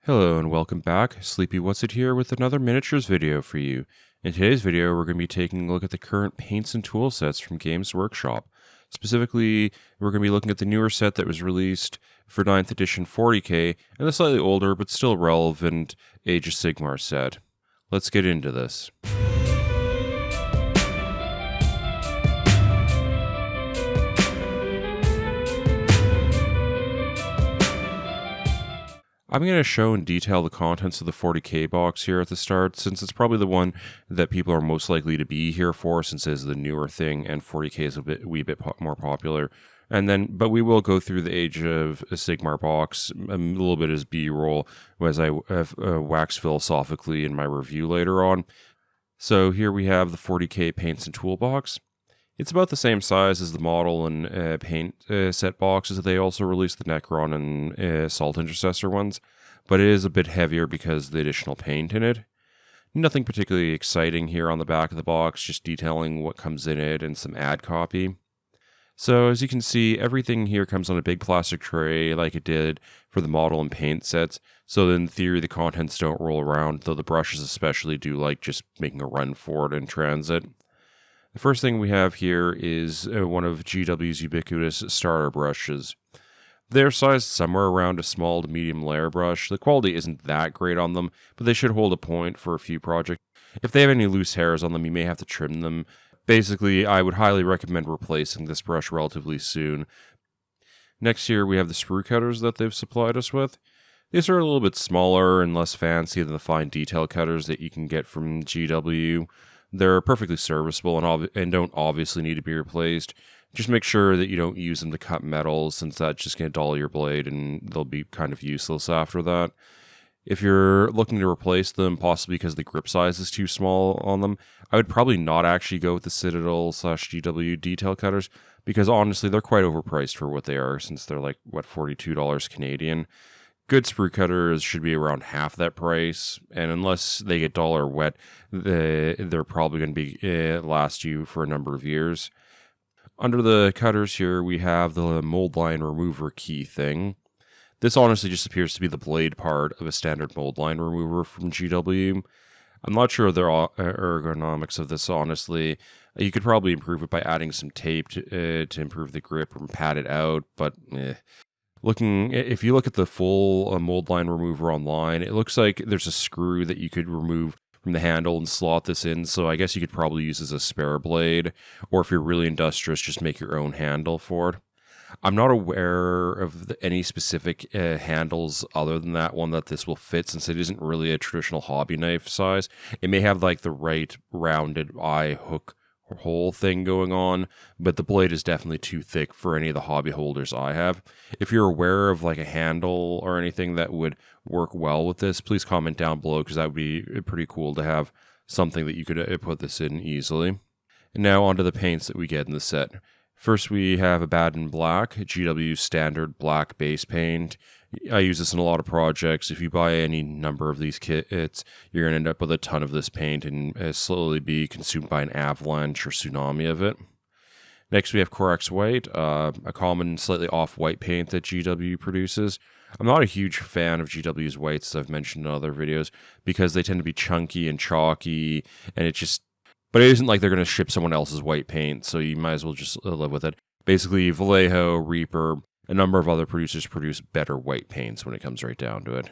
Hello and welcome back. sleepywhatsit here with another miniatures video for you. In today's video, we're going to be taking a look at the current paints and tool sets from Games Workshop. Specifically, we're going to be looking at the newer set that was released for 9th edition 40k and the slightly older but still relevant Age of Sigmar set. Let's get into this. I'm going to show and detail the contents of the 40k box here at the start, since it's probably the one that people are most likely to be here for, since it is the newer thing, and 40k is a wee bit more popular. But we will go through the Age of Sigmar box a little bit as B-roll, as I wax philosophically in my review later on. So here we have the 40k paints and toolbox. It's about the same size as the model and paint set boxes. They also released the Necron and Assault Intercessor ones, but it is a bit heavier because of the additional paint in it. Nothing particularly exciting here on the back of the box, just detailing what comes in it and some ad copy. So as you can see, everything here comes on a big plastic tray like it did for the model and paint sets, so in theory the contents don't roll around, though the brushes especially do like just making a run for it in transit. The first thing we have here is one of GW's ubiquitous starter brushes. They're sized somewhere around a small to medium layer brush. The quality isn't that great on them, but they should hold a point for a few projects. If they have any loose hairs on them, you may have to trim them. Basically, I would highly recommend replacing this brush relatively soon. Next here, we have the sprue cutters that they've supplied us with. These are a little bit smaller and less fancy than the fine detail cutters that you can get from GW. They're perfectly serviceable and don't obviously need to be replaced. Just make sure that you don't use them to cut metal, since that's just going to dull your blade and they'll be kind of useless after that. If you're looking to replace them, possibly because the grip size is too small on them, I would probably not actually go with the Citadel/GW detail cutters, because honestly they're quite overpriced for what they are, since they're like, $42 Canadian. Good sprue cutters should be around half that price, and unless they get dull or wet, they're probably going to be last you for a number of years. Under the cutters here, we have the mold line remover key thing. This honestly just appears to be the blade part of a standard mold line remover from GW. I'm not sure of the ergonomics of this, honestly. You could probably improve it by adding some tape to improve the grip or pad it out, but if you look at the full mold line remover online, it looks like there's a screw that you could remove from the handle and slot this in, so I guess you could probably use as a spare blade, or if you're really industrious, just make your own handle for it. I'm not aware of any specific handles other than that one that this will fit, since it isn't really a traditional hobby knife size. It may have like the right rounded eye hook hole thing going on, but the blade is definitely too thick for any of the hobby holders I have. If you're aware of like a handle or anything that would work well with this, please comment down below, because that would be pretty cool to have something that you could put this in easily. And now onto the paints that we get in the set. First, we have Abaddon Black, GW's standard black base paint. I use this in a lot of projects. If you buy any number of these kits, you're going to end up with a ton of this paint and slowly be consumed by an avalanche or tsunami of it. Next, we have Corax White, a common slightly off-white paint that GW produces. I'm not a huge fan of GW's whites, as I've mentioned in other videos, because they tend to be chunky and chalky, and but it isn't like they're going to ship someone else's white paint, so you might as well just live with it. Basically, Vallejo, Reaper, a number of other producers produce better white paints when it comes right down to it.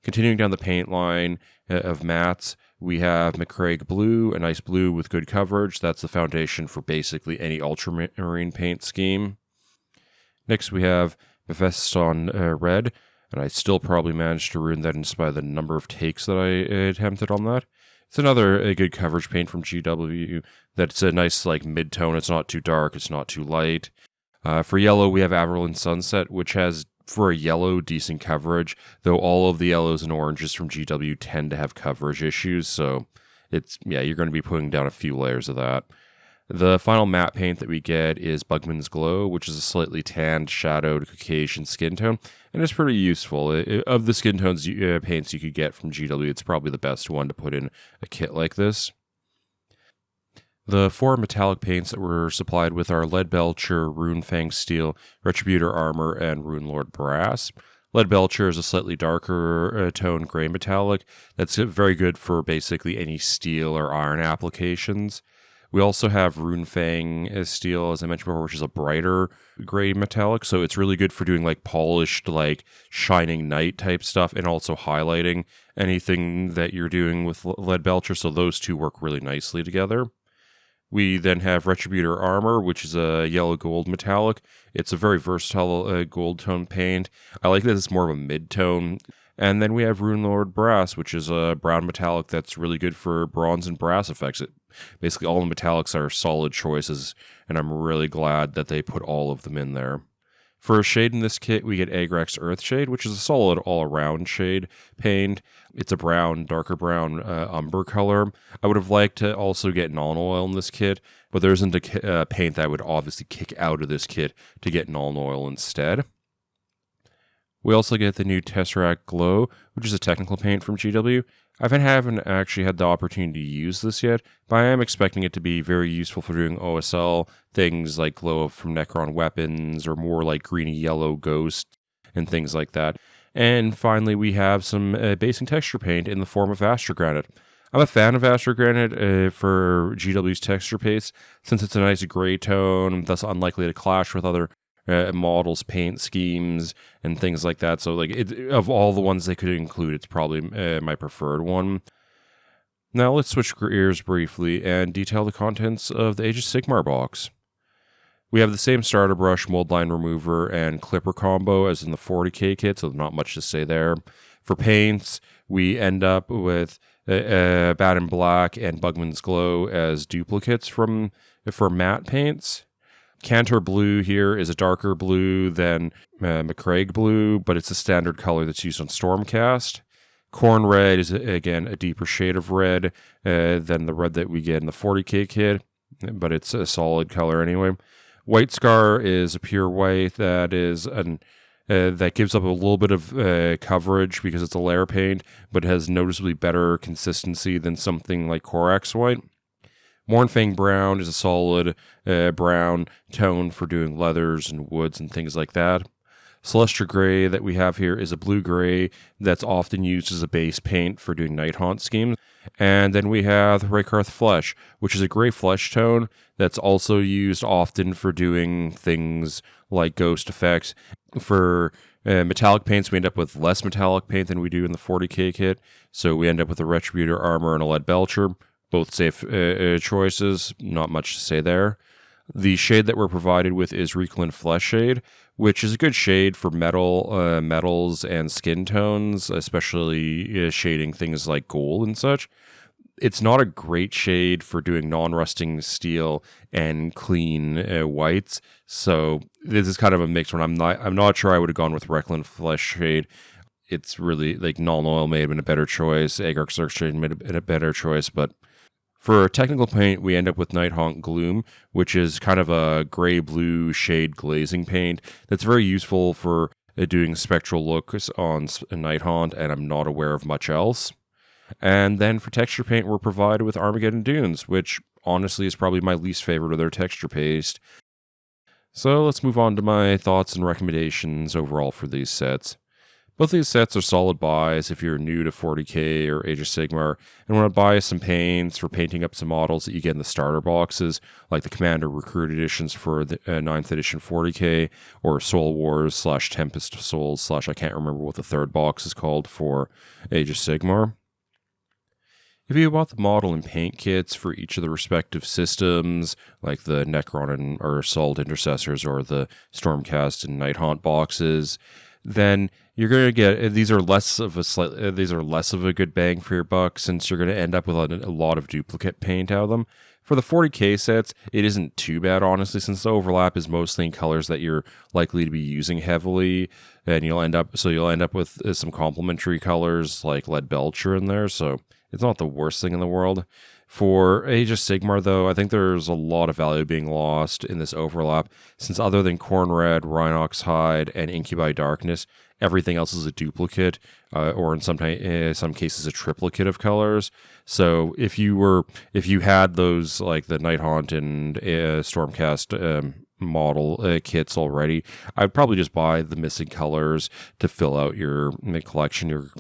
Continuing down the paint line of mattes, we have McCraig Blue, a nice blue with good coverage. That's the foundation for basically any ultramarine paint scheme. Next, we have Mephiston Red, and I still probably managed to ruin that in spite of the number of takes that I attempted on that. It's another good coverage paint from GW that's a nice like mid-tone. It's not too dark, it's not too light. For yellow, we have Averland Sunset, which has, for a yellow, decent coverage, though all of the yellows and oranges from GW tend to have coverage issues, so you're going to be putting down a few layers of that. The final matte paint that we get is Bugman's Glow, which is a slightly tanned, shadowed Caucasian skin tone, and it's pretty useful. Of the skin tones paints you could get from GW, it's probably the best one to put in a kit like this. The 4 metallic paints that were supplied with are Lead Belcher, Rune Fang Steel, Retributor Armor, and Rune Lord Brass. Lead Belcher is a slightly darker tone gray metallic that's very good for basically any steel or iron applications. We also have Runefang steel, as I mentioned before, which is a brighter gray metallic. So it's really good for doing like polished, like shining night type stuff, and also highlighting anything that you're doing with Lead Belcher. So those two work really nicely together. We then have Retributor Armor, which is a yellow gold metallic. It's a very versatile gold tone paint. I like that it's more of a mid-tone. And then we have Runelord Brass, which is a brown metallic that's really good for bronze and brass effects. Basically, all the metallics are solid choices, and I'm really glad that they put all of them in there. For a shade in this kit, we get Agrax Earthshade, which is a solid all-around shade paint. It's a brown, darker brown umber color. I would have liked to also get non-oil in this kit, but there isn't a paint that would obviously kick out of this kit to get non-oil instead. We also get the new Tesseract Glow, which is a technical paint from GW. I haven't actually had the opportunity to use this yet, but I am expecting it to be very useful for doing OSL, things like glow from Necron weapons, or more like greeny-yellow ghost, and things like that. And finally, we have some basing texture paint in the form of Astrogranite. I'm a fan of Astrogranite for GW's texture paste, since it's a nice gray tone, thus unlikely to clash with other models, paint schemes, and things like that. So, of all the ones they could include, it's probably my preferred one. Now, let's switch gears briefly and detail the contents of the Age of Sigmar box. We have the same starter brush, mold line remover, and clipper combo as in the 40k kit, so not much to say there. For paints, we end up with Bat in Black and Bugman's Glow as duplicates for matte paints. Cantor Blue here is a darker blue than McCraig Blue, but it's a standard color that's used on Stormcast. Corn Red is, again, a deeper shade of red than the red that we get in the 40k kit, but it's a solid color anyway. White Scar is a pure white that gives up a little bit of coverage because it's a layer paint, but has noticeably better consistency than something like Corax White. Mournfang Brown is a solid brown tone for doing leathers and woods and things like that. Celestia Gray that we have here is a blue-gray that's often used as a base paint for doing Night Haunt schemes. And then we have Raykarth Flesh, which is a gray flesh tone that's also used often for doing things like ghost effects. For metallic paints, we end up with less metallic paint than we do in the 40k kit, so we end up with a Retributor Armor and a Lead Belcher. Both safe choices, not much to say there. The shade that we're provided with is Reeklin Flesh Shade, which is a good shade for metals and skin tones, especially shading things like gold and such. It's not a great shade for doing non-rusting steel and clean whites, so this is kind of a mixed one. I'm not sure I would have gone with Reeklin Flesh Shade. It's really like non-oil may have been a better choice. Agrax Earthshade made a better choice, but for technical paint, we end up with Night Haunt Gloom, which is kind of a gray-blue shade glazing paint that's very useful for doing spectral looks on Night Haunt, and I'm not aware of much else. And then for texture paint, we're provided with Armageddon Dunes, which honestly is probably my least favorite of their texture paste. So let's move on to my thoughts and recommendations overall for these sets. Both these sets are solid buys if you're new to 40k or Age of Sigmar and want to buy some paints for painting up some models that you get in the starter boxes, like the Commander Recruit editions for the 9th edition 40k, or Soul Wars / Tempest of Souls / I can't remember what the third box is called for Age of Sigmar. If you bought the model and paint kits for each of the respective systems, like the Necron or Assault Intercessors or the Stormcast and Night Haunt boxes, then you're going to get these are less of a good bang for your buck, since you're going to end up with a lot of duplicate paint out of them. For the 40k sets, it isn't too bad, honestly, since the overlap is mostly in colors that you're likely to be using heavily, and you'll end up with some complementary colors like Lead Belcher in there, so it's not the worst thing in the world. For Age of Sigmar, though, I think there's a lot of value being lost in this overlap, since other than Corn Red, Rhinox Hide, and Incubi Darkness, everything else is a duplicate, or in some cases a triplicate of colors. So if you had those, like the Night Haunt and Stormcast model kits already, I'd probably just buy the missing colors to fill out your collection.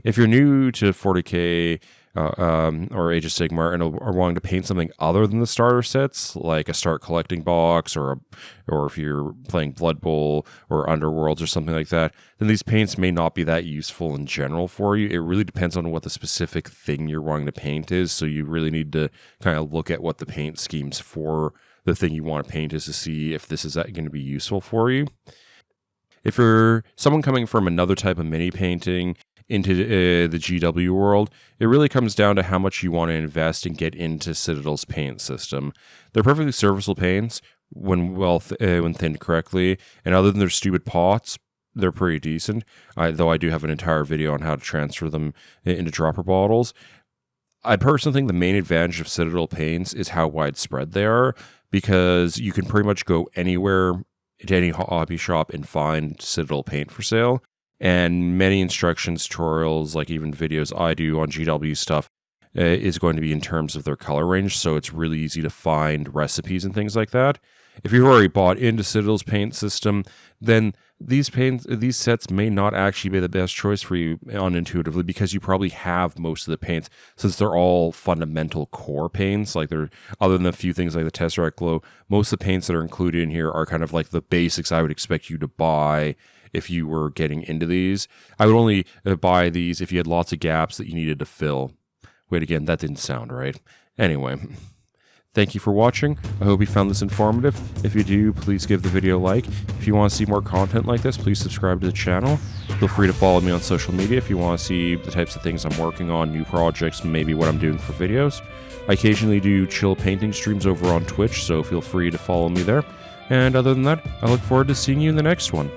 If you're new to 40k or Age of Sigmar and are wanting to paint something other than the starter sets, like a start collecting box, or if you're playing Blood Bowl or Underworlds or something like that, then these paints may not be that useful in general for you. It really depends on what the specific thing you're wanting to paint is, so you really need to kind of look at what the paint schemes for the thing you want to paint is to see if this is going to be useful for you. If you're someone coming from another type of mini painting into the GW world, it really comes down to how much you want to invest and get into Citadel's paint system. They're perfectly serviceable paints when thinned correctly, and other than their stupid pots, they're pretty decent. Though I do have an entire video on how to transfer them into dropper bottles. I personally think the main advantage of Citadel paints is how widespread they are, because you can pretty much go anywhere to any hobby shop and find Citadel paint for sale. And many instructions, tutorials, like even videos I do on GW stuff, is going to be in terms of their color range, so it's really easy to find recipes and things like that. If you've already bought into Citadel's paint system, then these sets may not actually be the best choice for you unintuitively, because you probably have most of the paints, since they're all fundamental core paints. Like, they're, other than a few things like the Tesseract Glow, most of the paints that are included in here are kind of like the basics I would expect you to buy if you were getting into these. I would only buy these if you had lots of gaps that you needed to fill. Wait, again, that didn't sound right. Anyway, thank you for watching. I hope you found this informative. If you do, please give the video a like. If you want to see more content like this, please subscribe to the channel. Feel free to follow me on social media if you want to see the types of things I'm working on, new projects, maybe what I'm doing for videos. I occasionally do chill painting streams over on Twitch, so feel free to follow me there. And other than that, I look forward to seeing you in the next one.